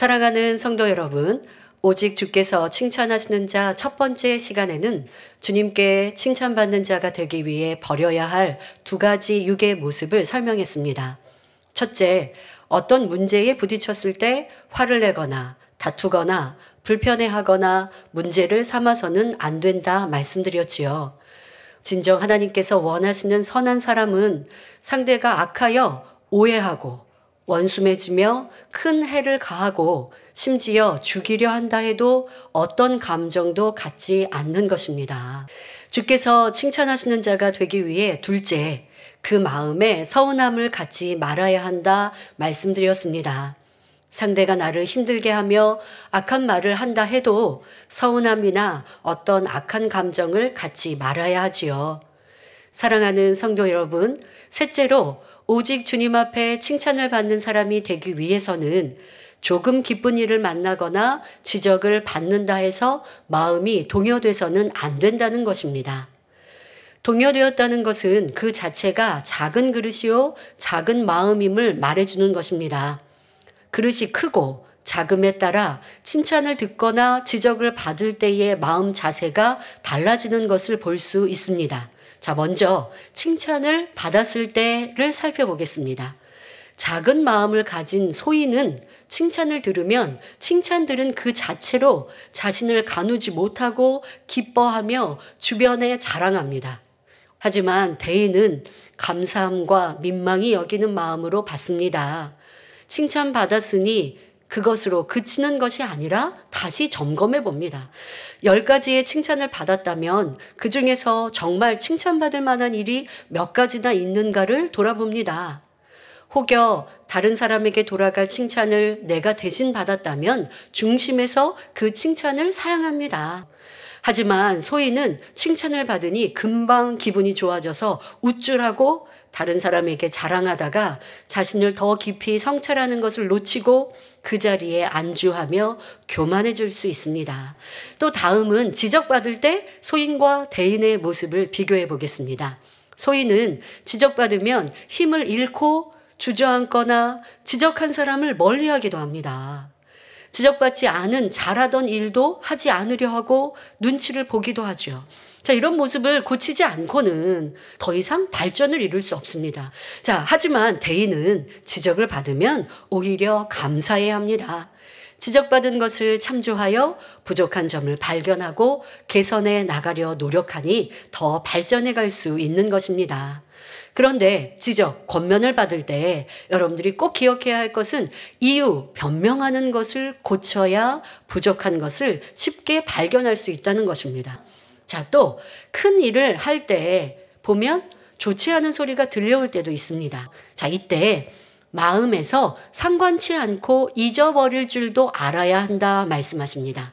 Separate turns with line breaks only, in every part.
사랑하는 성도 여러분, 오직 주께서 칭찬하시는 자 첫 번째 시간에는 주님께 칭찬받는 자가 되기 위해 버려야 할 두 가지 육의 모습을 설명했습니다. 첫째, 어떤 문제에 부딪혔을 때 화를 내거나 다투거나 불편해하거나 문제를 삼아서는 안 된다 말씀드렸지요. 진정 하나님께서 원하시는 선한 사람은 상대가 악하여 오해하고 원수맺으며 큰 해를 가하고 심지어 죽이려 한다 해도 어떤 감정도 갖지 않는 것입니다. 주께서 칭찬하시는 자가 되기 위해 둘째, 그 마음에 서운함을 갖지 말아야 한다 말씀드렸습니다. 상대가 나를 힘들게 하며 악한 말을 한다 해도 서운함이나 어떤 악한 감정을 갖지 말아야 하지요. 사랑하는 성도 여러분, 셋째로 오직 주님 앞에 칭찬을 받는 사람이 되기 위해서는 조금 기쁜 일을 만나거나 지적을 받는다 해서 마음이 동요돼서는 안 된다는 것입니다. 동요되었다는 것은 그 자체가 작은 그릇이요 작은 마음임을 말해주는 것입니다. 그릇이 크고 작음에 따라 칭찬을 듣거나 지적을 받을 때의 마음 자세가 달라지는 것을 볼 수 있습니다. 자, 먼저 칭찬을 받았을 때를 살펴보겠습니다. 작은 마음을 가진 소인은 칭찬을 들으면 칭찬 들은 그 자체로 자신을 가누지 못하고 기뻐하며 주변에 자랑합니다. 하지만 대인은 감사함과 민망히 여기는 마음으로 받습니다. 칭찬받았으니 그것으로 그치는 것이 아니라 다시 점검해 봅니다. 10가지의 칭찬을 받았다면 그 중에서 정말 칭찬받을 만한 일이 몇 가지나 있는가를 돌아봅니다. 혹여 다른 사람에게 돌아갈 칭찬을 내가 대신 받았다면 중심에서 그 칭찬을 사양합니다. 하지만 소인은 칭찬을 받으니 금방 기분이 좋아져서 우쭐하고 다른 사람에게 자랑하다가 자신을 더 깊이 성찰하는 것을 놓치고 그 자리에 안주하며 교만해질 수 있습니다. 또 다음은 지적받을 때 소인과 대인의 모습을 비교해 보겠습니다. 소인은 지적받으면 힘을 잃고 주저앉거나 지적한 사람을 멀리하기도 합니다. 지적받지 않은 잘하던 일도 하지 않으려 하고 눈치를 보기도 하죠. 자, 이런 모습을 고치지 않고는 더 이상 발전을 이룰 수 없습니다. 자, 하지만 대인은 지적을 받으면 오히려 감사해야 합니다. 지적받은 것을 참조하여 부족한 점을 발견하고 개선해 나가려 노력하니 더 발전해 갈 수 있는 것입니다. 그런데 지적, 권면을 받을 때 여러분들이 꼭 기억해야 할 것은 이유, 변명하는 것을 고쳐야 부족한 것을 쉽게 발견할 수 있다는 것입니다. 자, 또 큰 일을 할 때 보면 좋지 않은 소리가 들려올 때도 있습니다. 자, 이때 마음에서 상관치 않고 잊어버릴 줄도 알아야 한다 말씀하십니다.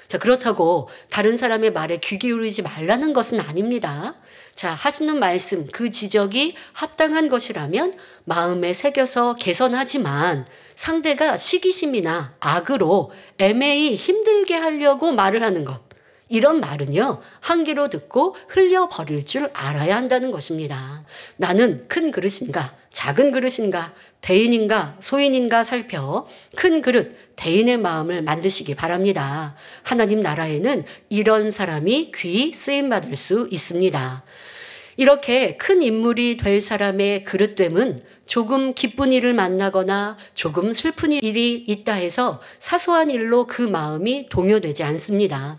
자, 그렇다고 다른 사람의 말에 귀 기울이지 말라는 것은 아닙니다. 자, 하시는 말씀, 그 지적이 합당한 것이라면 마음에 새겨서 개선하지만 상대가 시기심이나 악으로 애매히 힘들게 하려고 말을 하는 것, 이런 말은요, 한 귀로 듣고 흘려버릴 줄 알아야 한다는 것입니다. 나는 큰 그릇인가, 작은 그릇인가, 대인인가, 소인인가 살펴 큰 그릇, 대인의 마음을 만드시기 바랍니다. 하나님 나라에는 이런 사람이 귀히 쓰임받을 수 있습니다. 이렇게 큰 인물이 될 사람의 그릇됨은 조금 기쁜 일을 만나거나 조금 슬픈 일이 있다 해서 사소한 일로 그 마음이 동요되지 않습니다.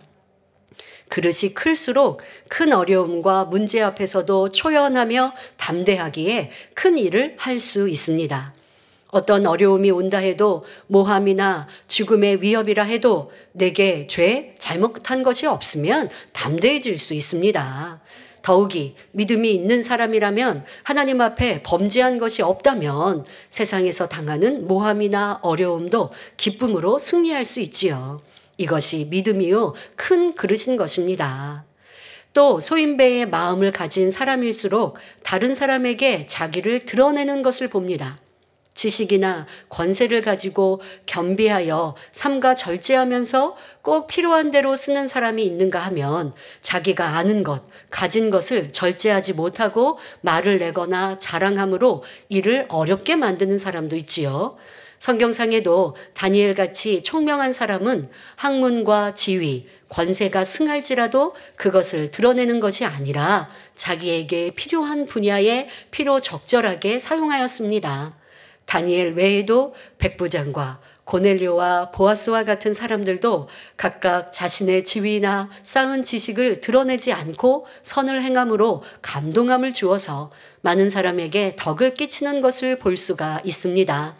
그릇이 클수록 큰 어려움과 문제 앞에서도 초연하며 담대하기에 큰 일을 할 수 있습니다. 어떤 어려움이 온다 해도 모함이나 죽음의 위협이라 해도 내게 죄, 잘못한 것이 없으면 담대해질 수 있습니다. 더욱이 믿음이 있는 사람이라면 하나님 앞에 범죄한 것이 없다면 세상에서 당하는 모함이나 어려움도 기쁨으로 승리할 수 있지요. 이것이 믿음이요 큰 그릇인 것입니다. 또 소인배의 마음을 가진 사람일수록 다른 사람에게 자기를 드러내는 것을 봅니다. 지식이나 권세를 가지고 겸비하여 삼가 절제하면서 꼭 필요한 대로 쓰는 사람이 있는가 하면 자기가 아는 것, 가진 것을 절제하지 못하고 말을 내거나 자랑함으로 이를 어렵게 만드는 사람도 있지요. 성경상에도 다니엘같이 총명한 사람은 학문과 지위, 권세가 승할지라도 그것을 드러내는 것이 아니라 자기에게 필요한 분야에 필요적절하게 사용하였습니다. 다니엘 외에도 백부장과 고넬료와 보아스와 같은 사람들도 각각 자신의 지위나 쌓은 지식을 드러내지 않고 선을 행함으로 감동함을 주어서 많은 사람에게 덕을 끼치는 것을 볼 수가 있습니다.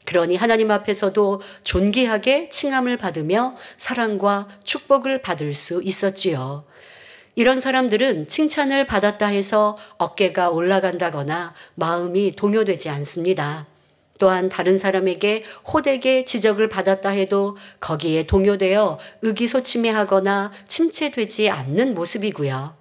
그러니 하나님 앞에서도 존귀하게 칭함을 받으며 사랑과 축복을 받을 수 있었지요. 이런 사람들은 칭찬을 받았다 해서 어깨가 올라간다거나 마음이 동요되지 않습니다. 또한 다른 사람에게 호되게 지적을 받았다 해도 거기에 동요되어 의기소침해하거나 침체되지 않는 모습이고요.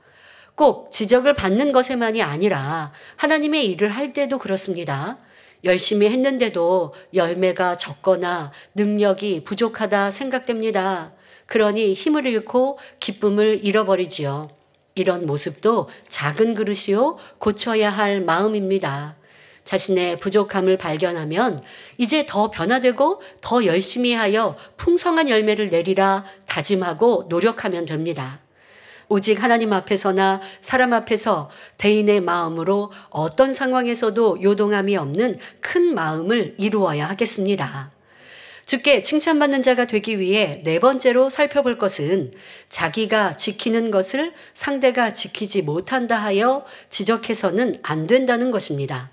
꼭 지적을 받는 것에만이 아니라 하나님의 일을 할 때도 그렇습니다. 열심히 했는데도 열매가 적거나 능력이 부족하다 생각됩니다. 그러니 힘을 잃고 기쁨을 잃어버리지요. 이런 모습도 작은 그릇이요 고쳐야 할 마음입니다. 자신의 부족함을 발견하면 이제 더 변화되고 더 열심히 하여 풍성한 열매를 내리라 다짐하고 노력하면 됩니다. 오직 하나님 앞에서나 사람 앞에서 대인의 마음으로 어떤 상황에서도 요동함이 없는 큰 마음을 이루어야 하겠습니다. 주께 칭찬받는 자가 되기 위해 네 번째로 살펴볼 것은 자기가 지키는 것을 상대가 지키지 못한다 하여 지적해서는 안 된다는 것입니다.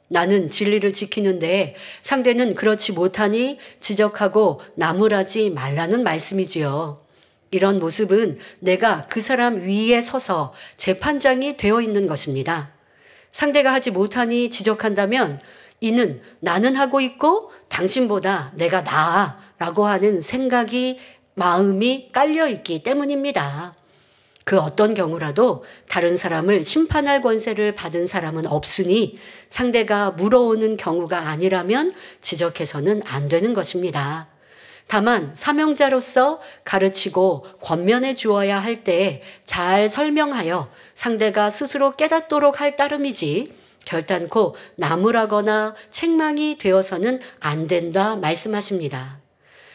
나는 진리를 지키는데 상대는 그렇지 못하니 지적하고 나무라지 말라는 말씀이지요. 이런 모습은 내가 그 사람 위에 서서 재판장이 되어 있는 것입니다. 상대가 하지 못하니 지적한다면 이는 나는 하고 있고 당신보다 내가 나아 라고 하는 생각이 마음이 깔려 있기 때문입니다. 그 어떤 경우라도 다른 사람을 심판할 권세를 받은 사람은 없으니 상대가 물어오는 경우가 아니라면 지적해서는 안 되는 것입니다. 다만 사명자로서 가르치고 권면해 주어야 할 때 잘 설명하여 상대가 스스로 깨닫도록 할 따름이지 결단코 나무라거나 책망이 되어서는 안 된다 말씀하십니다.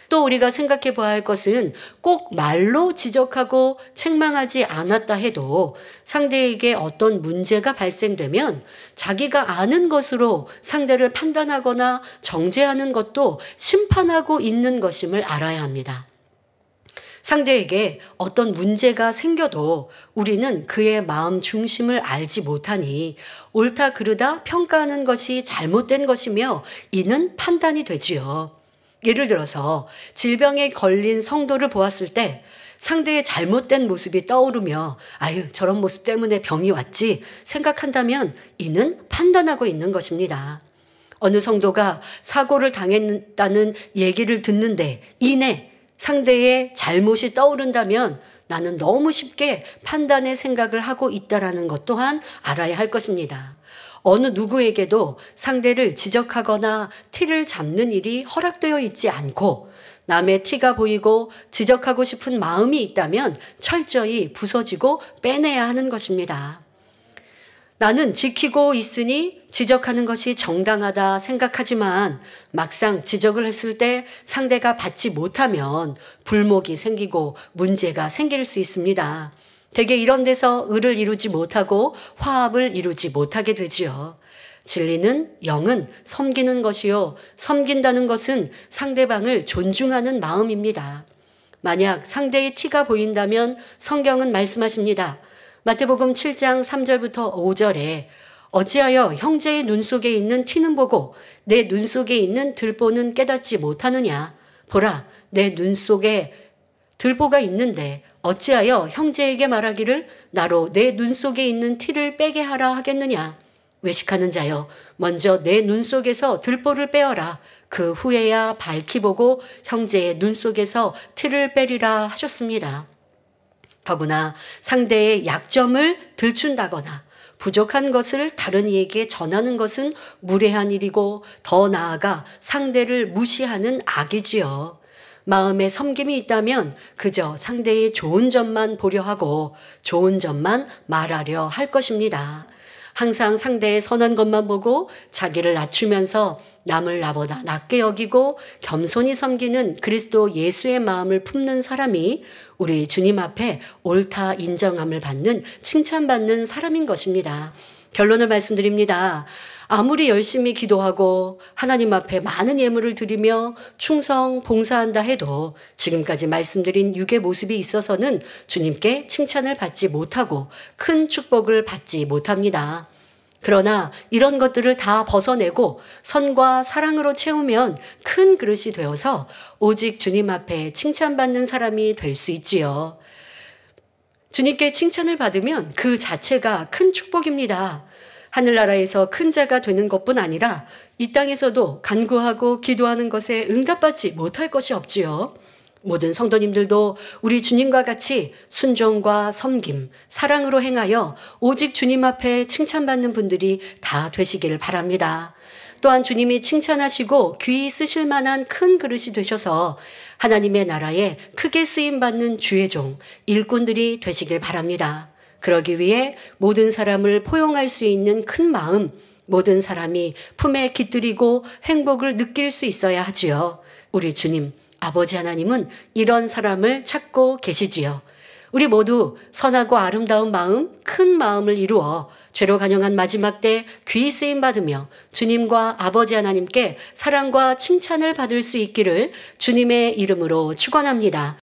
또 우리가 생각해 봐야 할 것은 꼭 말로 지적하고 책망하지 않았다 해도 상대에게 어떤 문제가 발생되면 자기가 아는 것으로 상대를 판단하거나 정죄하는 것도 심판하고 있는 것임을 알아야 합니다. 상대에게 어떤 문제가 생겨도 우리는 그의 마음 중심을 알지 못하니 옳다 그르다 평가하는 것이 잘못된 것이며 이는 판단이 되지요. 예를 들어서 질병에 걸린 성도를 보았을 때 상대의 잘못된 모습이 떠오르며 아유 저런 모습 때문에 병이 왔지 생각한다면 이는 판단하고 있는 것입니다. 어느 성도가 사고를 당했다는 얘기를 듣는데 이내 상대의 잘못이 떠오른다면 나는 너무 쉽게 판단의 생각을 하고 있다는 것 또한 알아야 할 것입니다. 어느 누구에게도 상대를 지적하거나 티를 잡는 일이 허락되어 있지 않고 남의 티가 보이고 지적하고 싶은 마음이 있다면 철저히 부서지고 빼내야 하는 것입니다. 나는 지키고 있으니 지적하는 것이 정당하다 생각하지만 막상 지적을 했을 때 상대가 받지 못하면 불목이 생기고 문제가 생길 수 있습니다. 대개 이런 데서 의를 이루지 못하고 화합을 이루지 못하게 되지요. 진리는 영은 섬기는 것이요. 섬긴다는 것은 상대방을 존중하는 마음입니다. 만약 상대의 티가 보인다면 성경은 말씀하십니다. 마태복음 7장 3절부터 5절에 어찌하여 형제의 눈 속에 있는 티는 보고 내 눈 속에 있는 들보는 깨닫지 못하느냐. 보라, 내 눈 속에 들보가 있는데 어찌하여 형제에게 말하기를 나로 내 눈 속에 있는 티를 빼게 하라 하겠느냐. 외식하는 자여, 먼저 내 눈 속에서 들보를 빼어라. 그 후에야 밝히 보고 형제의 눈 속에서 티를 빼리라 하셨습니다. 더구나 상대의 약점을 들춘다거나 부족한 것을 다른 이에게 전하는 것은 무례한 일이고 더 나아가 상대를 무시하는 악이지요. 마음에 섬김이 있다면 그저 상대의 좋은 점만 보려 하고 좋은 점만 말하려 할 것입니다. 항상 상대의 선한 것만 보고 자기를 낮추면서 남을 나보다 낮게 여기고 겸손히 섬기는 그리스도 예수의 마음을 품는 사람이 우리 주님 앞에 옳다 인정함을 받는 칭찬받는 사람인 것입니다. 결론을 말씀드립니다. 아무리 열심히 기도하고 하나님 앞에 많은 예물을 드리며 충성 봉사한다 해도 지금까지 말씀드린 육의 모습이 있어서는 주님께 칭찬을 받지 못하고 큰 축복을 받지 못합니다. 그러나 이런 것들을 다 벗어내고 선과 사랑으로 채우면 큰 그릇이 되어서 오직 주님 앞에 칭찬받는 사람이 될 수 있지요. 주님께 칭찬을 받으면 그 자체가 큰 축복입니다. 하늘나라에서 큰 자가 되는 것뿐 아니라 이 땅에서도 간구하고 기도하는 것에 응답받지 못할 것이 없지요. 모든 성도님들도 우리 주님과 같이 순종과 섬김, 사랑으로 행하여 오직 주님 앞에 칭찬받는 분들이 다 되시길 바랍니다. 또한 주님이 칭찬하시고 귀히 쓰실 만한 큰 그릇이 되셔서 하나님의 나라에 크게 쓰임받는 주의 종, 일꾼들이 되시길 바랍니다. 그러기 위해 모든 사람을 포용할 수 있는 큰 마음, 모든 사람이 품에 깃들이고 행복을 느낄 수 있어야 하지요. 우리 주님, 아버지 하나님은 이런 사람을 찾고 계시지요. 우리 모두 선하고 아름다운 마음, 큰 마음을 이루어 죄로 간영한 마지막 때 귀히 쓰임 받으며 주님과 아버지 하나님께 사랑과 칭찬을 받을 수 있기를 주님의 이름으로 축원합니다.